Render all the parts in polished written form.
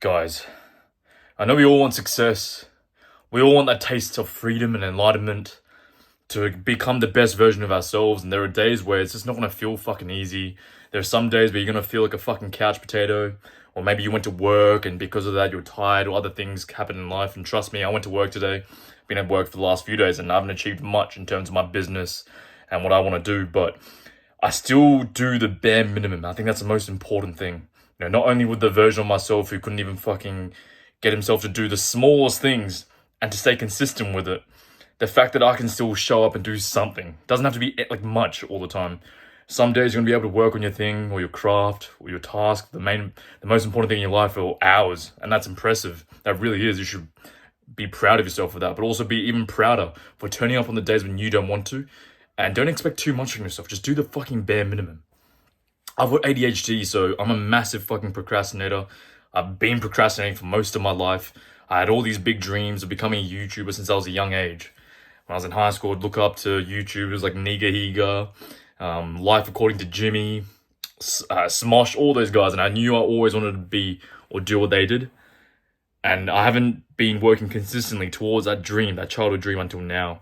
Guys, I know we all want success. We all want that taste of freedom and enlightenment to become the best version of ourselves. And there are days where it's just not going to feel fucking easy. There are some days where you're going to feel like a fucking couch potato. Or maybe you went to work and because of that you're tired or other things happen in life. And trust me, I went to work today. Been at work for the last few days and I haven't achieved much in terms of my business and what I want to do. But I still do the bare minimum. I think that's the most important thing. Not only with the version of myself who couldn't even fucking get himself to do the smallest things and to stay consistent with it. The fact that I can still show up and do something. Doesn't have to be like much all the time. Some days you're gonna be able to work on your thing or your craft or your task, the most important thing in your life for hours. And that's impressive. That really is. You should be proud of yourself for that, but also be even prouder for turning up on the days when you don't want to. And don't expect too much from yourself. Just do the fucking bare minimum. I've got ADHD, so I'm a massive fucking procrastinator. I've been procrastinating for most of my life. I had all these big dreams of becoming a YouTuber since I was a young age. When I was in high school, I'd look up to YouTubers like Niga Higa, Life According to Jimmy, Smosh, all those guys. And I knew I always wanted to be or do what they did. And I haven't been working consistently towards that dream, that childhood dream until now.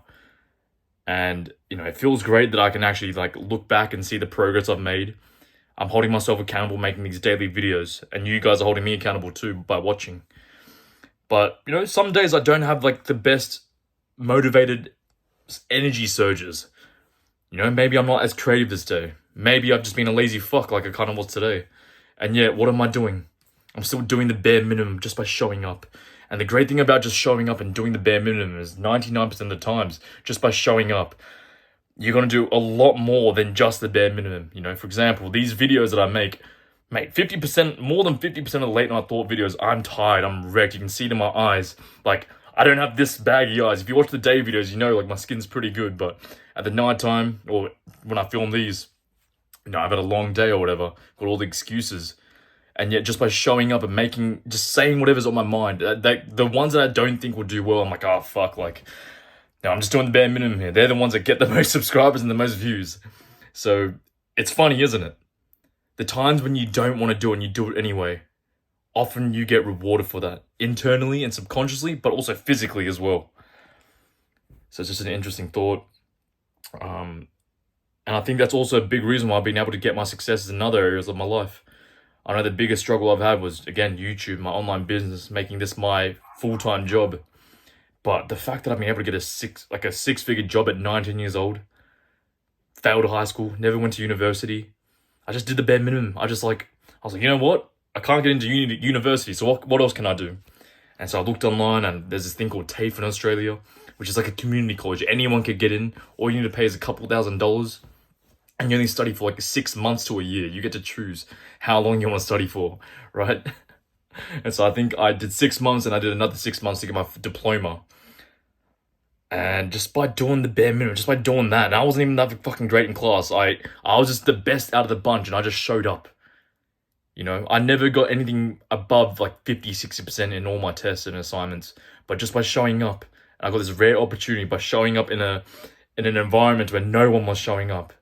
And, it feels great that I can actually look back and see the progress I've made. I'm holding myself accountable making these daily videos, and you guys are holding me accountable too by watching. But, some days I don't have the best motivated energy surges. Maybe I'm not as creative this day. Maybe I've just been a lazy fuck like I kind of was today. And yet, what am I doing? I'm still doing the bare minimum just by showing up. And the great thing about just showing up and doing the bare minimum is 99% of the times, just by showing up, you're going to do a lot more than just the bare minimum. For example, these videos that I make, mate, 50%, more than 50% of the late night thought videos, I'm tired, I'm wrecked. You can see it in my eyes. I don't have this baggy eyes. If you watch the day videos, my skin's pretty good. But at the night time, or when I film these, I've had a long day or whatever, got all the excuses. And yet just by showing up and just saying whatever's on my mind, the ones that I don't think will do well, I'm like, oh, fuck, no, I'm just doing the bare minimum here. They're the ones that get the most subscribers and the most views. So it's funny, isn't it? The times when you don't want to do it and you do it anyway, often you get rewarded for that internally and subconsciously, but also physically as well. So it's just an interesting thought. And I think that's also a big reason why I've been able to get my successes in other areas of my life. I know the biggest struggle I've had was, again, YouTube, my online business, making this my full-time job. But the fact that I've been able to get a six-figure job at 19 years old, failed high school, never went to university. I just did the bare minimum. I was like, you know what? I can't get into university, so what else can I do? And so I looked online, and there's this thing called TAFE in Australia, which is like a community college. Anyone could get in. All you need to pay is a couple $1,000s. And you only study for 6 months to a year. You get to choose how long you want to study for, right? And so I think I did 6 months and I did another 6 months to get my diploma. And just by doing the bare minimum, just by doing that, and I wasn't even that fucking great in class. I was just the best out of the bunch and I just showed up. I never got anything above 50, 60% in all my tests and assignments. But just by showing up, I got this rare opportunity by showing up in an environment where no one was showing up.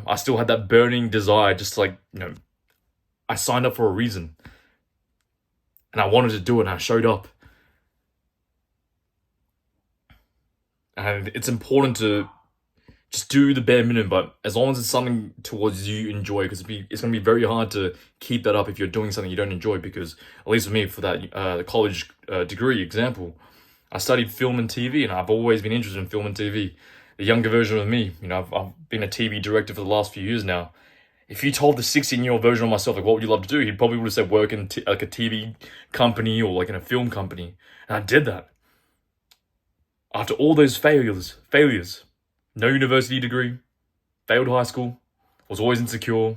I still had that burning desire, just I signed up for a reason. And I wanted to do it and I showed up. And it's important to just do the bare minimum, but as long as it's something towards you enjoy, because it's going to be very hard to keep that up if you're doing something you don't enjoy, because at least for me, for that college degree example, I studied film and TV and I've always been interested in film and TV. The younger version of me, I've been a TV director for the last few years now. If you told the 16-year-old version of myself, what would you love to do? He probably would have said work in a TV company or in a film company. And I did that. After all those failures, no university degree, failed high school, was always insecure.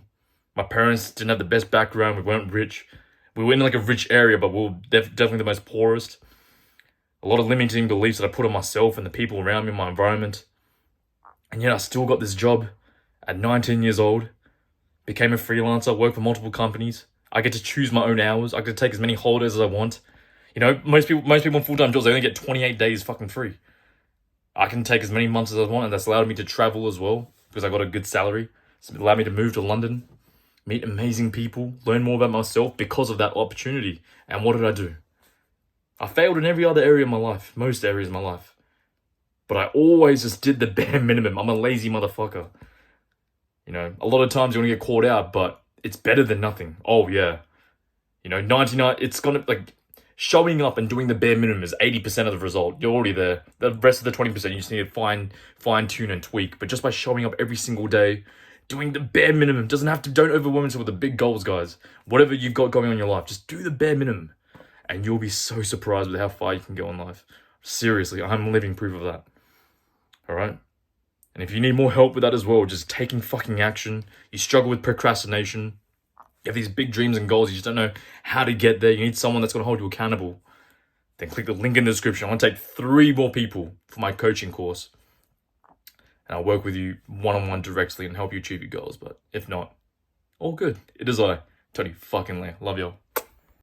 My parents didn't have the best background. We weren't rich. We were in a rich area, but we were definitely the most poorest. A lot of limiting beliefs that I put on myself and the people around me, my environment. And yet I still got this job at 19 years old, became a freelancer, worked for multiple companies. I get to choose my own hours. I get to take as many holidays as I want. Most people in full-time jobs, they only get 28 days fucking free. I can take as many months as I want, and that's allowed me to travel as well, because I got a good salary. It's allowed me to move to London, meet amazing people, learn more about myself because of that opportunity. And what did I do? I failed in every other area of my life, most areas of my life. But I always just did the bare minimum. I'm a lazy motherfucker. You know, a lot of times you want to get caught out, but it's better than nothing. Oh, yeah. You know, 99, it's gonna, like, showing up and doing the bare minimum is 80% of the result. You're already there. The rest of the 20%, you just need to fine tune and tweak. But just by showing up every single day, doing the bare minimum, don't overwhelm yourself with the big goals, guys. Whatever you've got going on in your life, just do the bare minimum. And you'll be so surprised with how far you can go in life. Seriously, I'm living proof of that. All right? And if you need more help with that as well, just taking fucking action. You struggle with procrastination. You have these big dreams and goals. You just don't know how to get there. You need someone that's going to hold you accountable. Then click the link in the description. I want to take 3 more people for my coaching course. And I'll work with you one-on-one directly and help you achieve your goals. But if not, all good. It is I, Tony fucking Lee. Love y'all.